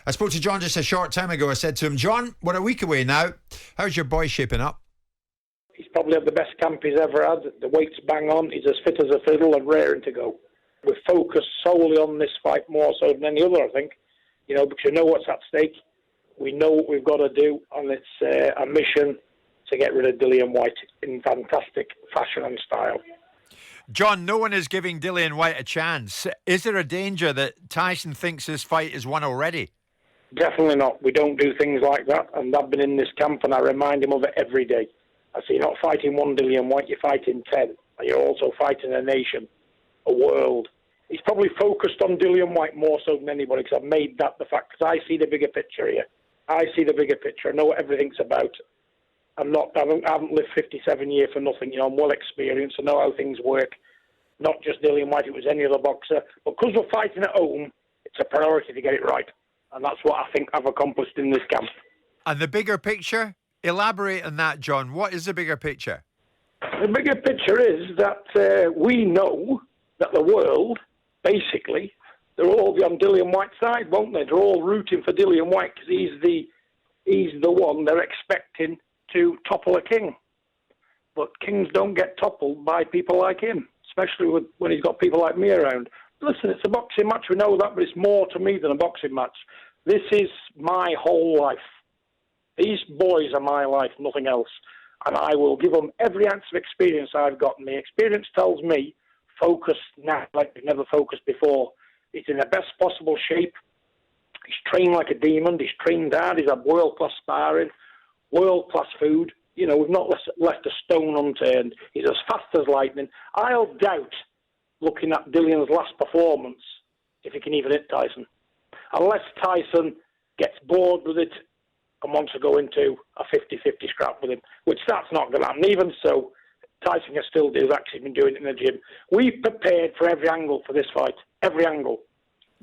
I spoke to John just a short time ago. I said to him, John, we're a week away now. How's your boy shaping up? He's probably had the best camp he's ever had. The weight's bang on. He's as fit as a fiddle and raring to go. We're focused solely on this fight more so than any other, I think. Because you know what's at stake. We know what we've got to do, and it's a mission to get rid of Dillian Whyte in fantastic fashion and style. John, no one is giving Dillian Whyte a chance. Is there a danger that Tyson thinks this fight is won already? Definitely not. We don't do things like that, and I've been in this camp, and I remind him of it every day. I say, you're not fighting one Dillian Whyte, you're fighting 10. And you're also fighting a nation, a world. He's probably focused on Dillian Whyte more so than anybody, because I've made that the fact, because I see the bigger picture here. I see the bigger picture. I know what everything's about. I haven't lived 57 years for nothing. I'm well experienced. I know how things work. Not just Dillian Whyte, it was any other boxer. But because we're fighting at home, it's a priority to get it right. And that's what I think I've accomplished in this camp. And the bigger picture? Elaborate on that, John. What is the bigger picture? The bigger picture is that we know that the world, basically, they'll all be on Dillian Whyte's side, won't they? They're all rooting for Dillian Whyte because he's the one they're expecting to topple a king. But kings don't get toppled by people like him, especially when he's got people like me around. Listen, it's a boxing match, we know that, but it's more to me than a boxing match. This is my whole life. These boys are my life, nothing else. And I will give them every ounce of experience I've got. And the experience tells me, focus now like you've never focused before. He's in the best possible shape. He's trained like a demon. He's trained hard. He's had world-class sparring, world-class food. We've not left a stone unturned. He's as fast as lightning. I'll doubt, looking at Dillian's last performance, if he can even hit Tyson. Unless Tyson gets bored with it and wants to go into a 50-50 scrap with him, which that's not going to happen. Even so, Tyson can still do that because he's been doing it in the gym. We've prepared for every angle for this fight, every angle.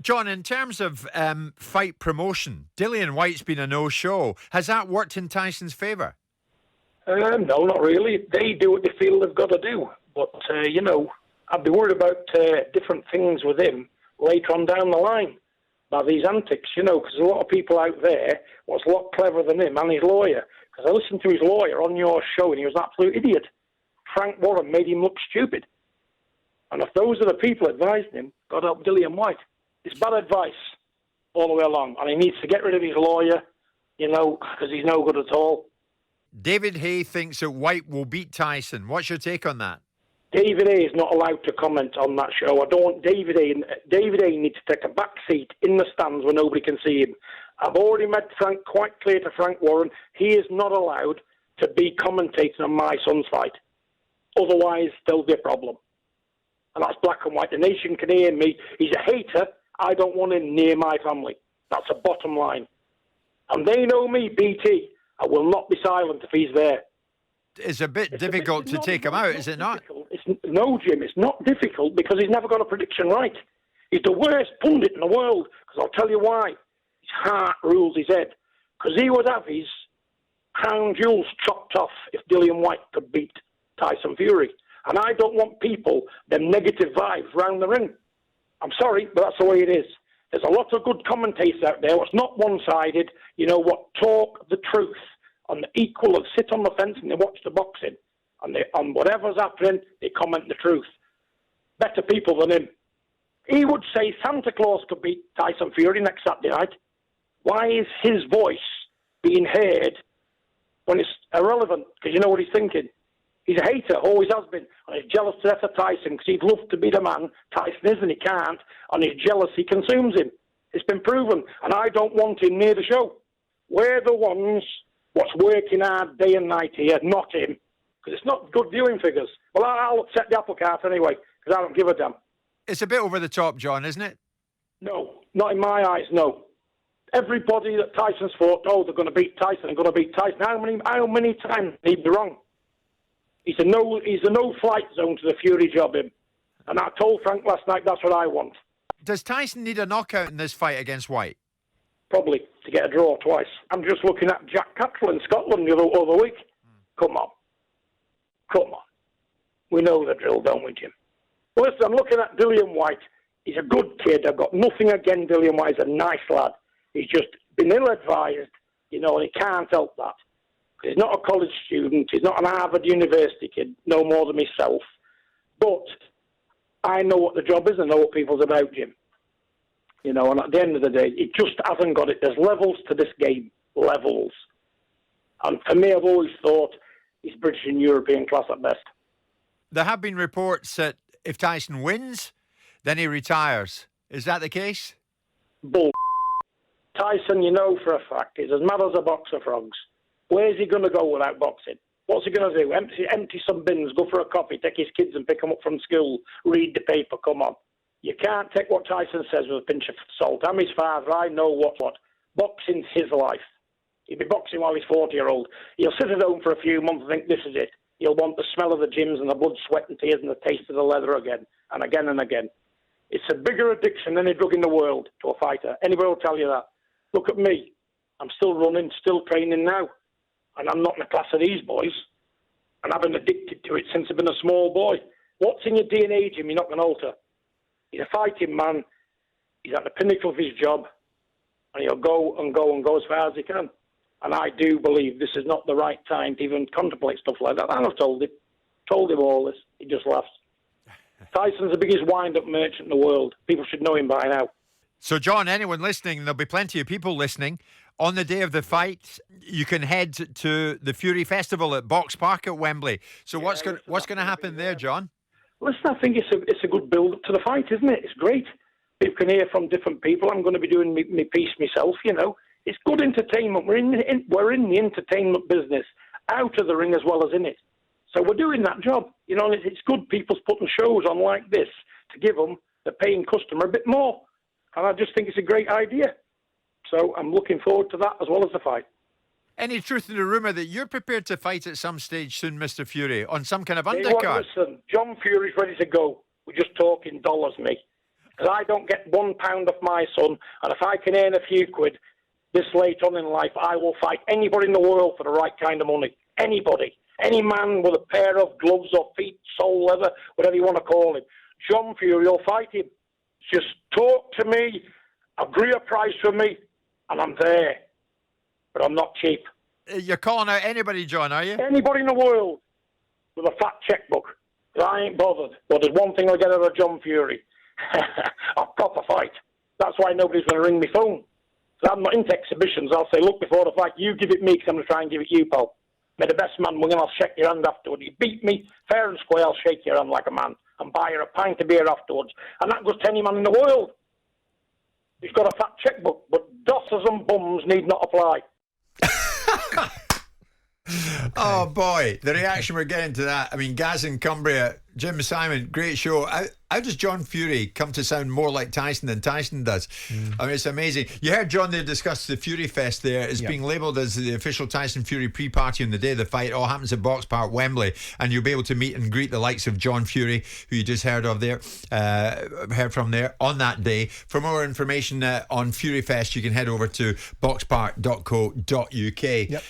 John, in terms of fight promotion, Dillian Whyte's been a no-show. Has that worked in Tyson's favour? No, not really. They do what they feel they've got to do. But, I'd be worried about different things with him later on down the line by these antics, because there's a lot of people out there what's a lot cleverer than him and his lawyer. Because I listened to his lawyer on your show and he was an absolute idiot. Frank Warren made him look stupid. And if those are the people advising him, God help Dillian Whyte. It's bad advice all the way along. And he needs to get rid of his lawyer, because he's no good at all. David Haye thinks that Whyte will beat Tyson. What's your take on that? David Haye is not allowed to comment on that show. I don't want David Haye. David Haye needs to take a back seat in the stands where nobody can see him. I've already made Frank quite clear to Frank Warren, he is not allowed to be commentating on my son's fight. Otherwise, there'll be a problem. And that's black and white. The nation can hear me. He's a hater. I don't want him near my family. That's a bottom line. And they know me, BT. I will not be silent if he's there. It's a bit difficult to take him out, is it not? No, Jim, it's not difficult because he's never got a prediction right. He's the worst pundit in the world, because I'll tell you why. His heart rules his head. Because he would have his crown jewels chopped off if Dillian Whyte could beat Tyson Fury. And I don't want people, them negative vibes round the ring. I'm sorry, but that's the way it is. There's a lot of good commentators out there what's not one-sided, what talk the truth on the equal and sit on the fence and they watch the boxing. And on whatever's happening, they comment the truth. Better people than him. He would say Santa Claus could beat Tyson Fury next Saturday night. Why is his voice being heard when it's irrelevant? Because you know what he's thinking. He's a hater, always has been. And he's jealous to death of Tyson because he'd love to be the man. Tyson isn't, he can't. And his jealousy consumes him. It's been proven. And I don't want him near the show. We're the ones what's working hard day and night here, not him. Because it's not good viewing figures. Well, I'll upset the apple cart anyway, because I don't give a damn. It's a bit over the top, John, isn't it? No, not in my eyes, no. Everybody that Tyson's fought, they're going to beat Tyson, they're going to beat Tyson. How many times he'd be wrong? He's a no-flight zone to the Fury job, him. And I told Frank last night that's what I want. Does Tyson need a knockout in this fight against Whyte? Probably, to get a draw twice. I'm just looking at Jack Cattrall in Scotland the other week. Come on. We know the drill, don't we, Jim? Well, listen, I'm looking at Dillian Whyte. He's a good kid. I've got nothing against Dillian Whyte. He's a nice lad. He's just been ill-advised, and he can't help that. He's not a college student. He's not an Harvard University kid, no more than myself. But I know what the job is. I know what people's about, Jim. And at the end of the day, it just hasn't got it. There's levels to this game. Levels. And for me, I've always thought he's British and European class at best. There have been reports that if Tyson wins, then he retires. Is that the case? Bull. Tyson, for a fact, is as mad as a box of frogs. Where's he going to go without boxing? What's he going to do? Empty some bins, go for a coffee, take his kids and pick them up from school, read the paper, come on. You can't take what Tyson says with a pinch of salt. I'm his father, I know what. Boxing's his life. He'll be boxing while he's 40-year-old. He'll sit at home for a few months and think this is it. He'll want the smell of the gyms and the blood, sweat and tears and the taste of the leather again and again and again. It's a bigger addiction than any drug in the world to a fighter. Anybody will tell you that. Look at me. I'm still running, still training now. And I'm not in the class of these boys. And I've been addicted to it since I've been a small boy. What's in your DNA, Jim, you're not going to alter. He's a fighting man. He's at the pinnacle of his job. And he'll go and go and go as far as he can. And I do believe this is not the right time to even contemplate stuff like that. And I've told him all this. He just laughs. Tyson's the biggest wind-up merchant in the world. People should know him by now. So, John, anyone listening, there'll be plenty of people listening. On the day of the fight, you can head to the Fury Festival at Box Park at Wembley. So what's going to happen there, John? Listen, I think it's a good build-up to the fight, isn't it? It's great. People can hear from different people. I'm going to be doing my piece myself, It's good entertainment. We're in the entertainment business, out of the ring as well as in it. So we're doing that job. And it's good people's putting shows on like this to give them, the paying customer, a bit more. And I just think it's a great idea. So I'm looking forward to that as well as the fight. Any truth in the rumour that you're prepared to fight at some stage soon, Mr. Fury, on some kind of undercard? Listen, John Fury's ready to go. We're just talking dollars, me. Because I don't get £1 off my son, and if I can earn a few quid this late on in life, I will fight anybody in the world for the right kind of money. Anybody. Any man with a pair of gloves or feet, sole leather, whatever you want to call him. John Fury will fight him. Just talk to me, agree a price with me, and I'm there. But I'm not cheap. You're calling out anybody, John, are you? Anybody in the world with a fat checkbook. I ain't bothered. But there's one thing I'll get out of John Fury. A proper fight. That's why nobody's going to ring me phone. So I'm not into exhibitions. I'll say, look, before the fight, you give it me because I'm going to try and give it you, pal. May the best man win and I'll shake your hand afterwards. You beat me, fair and square, I'll shake your hand like a man and buy you a pint of beer afterwards. And that goes to any man in the world. He's got a fat checkbook, but dossers and bums need not apply. Oh boy, the reaction we're getting to that. I mean, Gaz in Cumbria, Jim Simon, great show. How does John Fury come to sound more like Tyson than Tyson does? I mean, it's amazing. You heard John there discuss the Fury Fest there. It's being labelled as the official Tyson Fury pre-party on the day of the fight. It all happens at Box Park, Wembley, and you'll be able to meet and greet the likes of John Fury, who you just heard of there, heard from there on that day. For more information on Fury Fest, you can head over to boxpark.co.uk. Yep.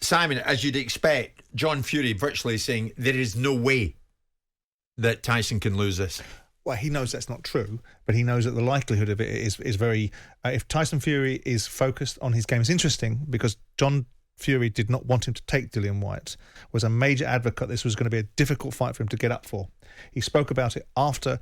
Simon, as you'd expect, John Fury virtually saying there is no way that Tyson can lose this. Well, he knows that's not true, but he knows that the likelihood of it is very... if Tyson Fury is focused on his game, it's interesting because John Fury did not want him to take Dillian Whyte, was a major advocate. This was going to be a difficult fight for him to get up for. He spoke about it after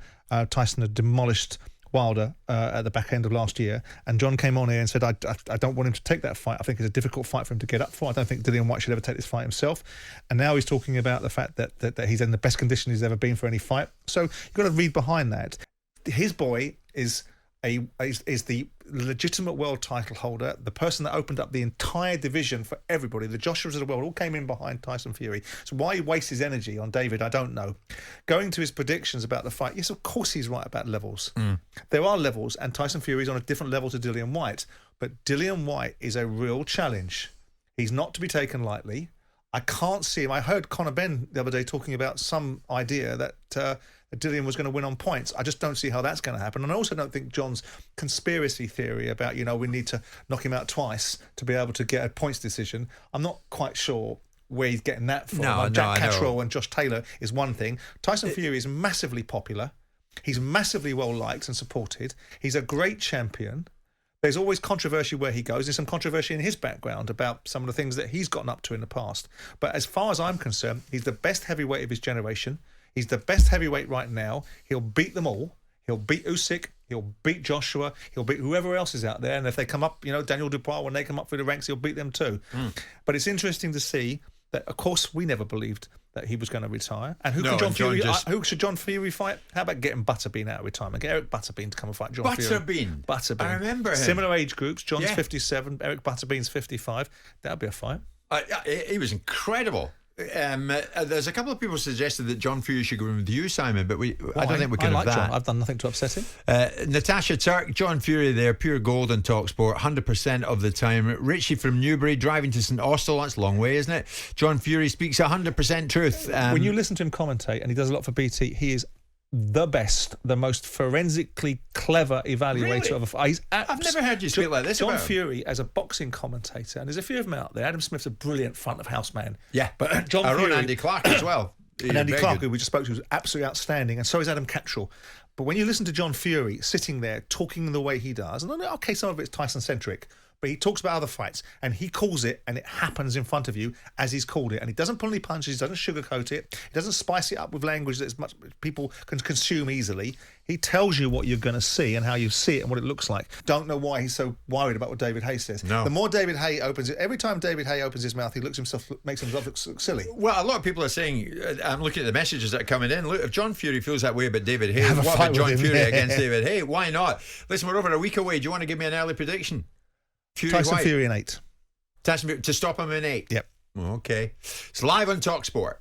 Tyson had demolished Wilder at the back end of last year, and John came on here and said, I don't want him to take that fight. I think it's a difficult fight for him to get up for. I don't think Dillian Whyte should ever take this fight himself. And now he's talking about the fact that he's in the best condition he's ever been for any fight. So you've got to read behind that. His boy is the legitimate world title holder, the person that opened up the entire division for everybody. The Joshuas of the world all came in behind Tyson Fury. So why he wastes his energy on David, I don't know. Going to his predictions about the fight, yes, of course he's right about levels. There are levels, and Tyson Fury's on a different level to Dillian Whyte. But Dillian Whyte is a real challenge. He's not to be taken lightly. I can't see him. I heard Conor Benn the other day talking about some idea that Dillian was going to win on points. I just don't see how that's going to happen. And I also don't think John's conspiracy theory about, we need to knock him out twice to be able to get a points decision, I'm not quite sure where he's getting that from. Jack Catterall and Josh Taylor is one thing. Tyson Fury is massively popular. He's massively well liked and supported. He's a great champion. There's always controversy where he goes. There's some controversy in his background about some of the things that he's gotten up to in the past. But as far as I'm concerned, he's the best heavyweight of his generation. He's the best heavyweight right now. He'll beat them all. He'll beat Usyk. He'll beat Joshua. He'll beat whoever else is out there. And if they come up, Daniel Dubois, when they come up through the ranks, he'll beat them too. But it's interesting to see that, of course, we never believed that he was going to retire. And who should John Fury fight? How about getting Butterbean out of retirement? Get Eric Butterbean to come and fight John Fury. Butterbean. I remember him. Similar age groups. John's 57. Eric Butterbean's 55. That'll be a fight. He was incredible. There's a couple of people suggested that John Fury should go in with you, Simon, but I don't think we can have that. John. I've done nothing to upset him. Natasha Turk, John Fury there, pure gold on talkSPORT, 100% of the time. Richie from Newbury, driving to St Austell, that's a long way, isn't it? John Fury speaks 100% truth. When you listen to him commentate, and he does a lot for BT, he is the best, the most forensically clever evaluator of a fight. I've never heard you speak like this John about him. Fury as a boxing commentator, and there's a few of them out there. Adam Smith's a brilliant front of house man. Yeah, but John I Fury, wrote Andy Clark as well. And Andy Clark, who we just spoke to, was absolutely outstanding, and so is Adam Cattrall. But when you listen to John Fury sitting there talking the way he does, and okay, some of it's Tyson-centric, but he talks about other fights, and he calls it, and it happens in front of you as he's called it. And he doesn't pull any punches, he doesn't sugarcoat it, he doesn't spice it up with language that much people can consume easily. He tells you what you're going to see and how you see it and what it looks like. Don't know why he's so worried about what David Haye says. No. The more David Haye opens it, every time David Haye opens his mouth, he makes himself look silly. Well, a lot of people are saying, I'm looking at the messages that are coming in. Look, if John Fury feels that way about David Haye, Have a what fight about John with him. Fury against David Haye? Why not? Listen, we're over a week away. Do you want to give me an early prediction? Tyson Fury in 8. Tyson Fury, to stop him in 8? Yep. Okay. It's live on talkSPORT.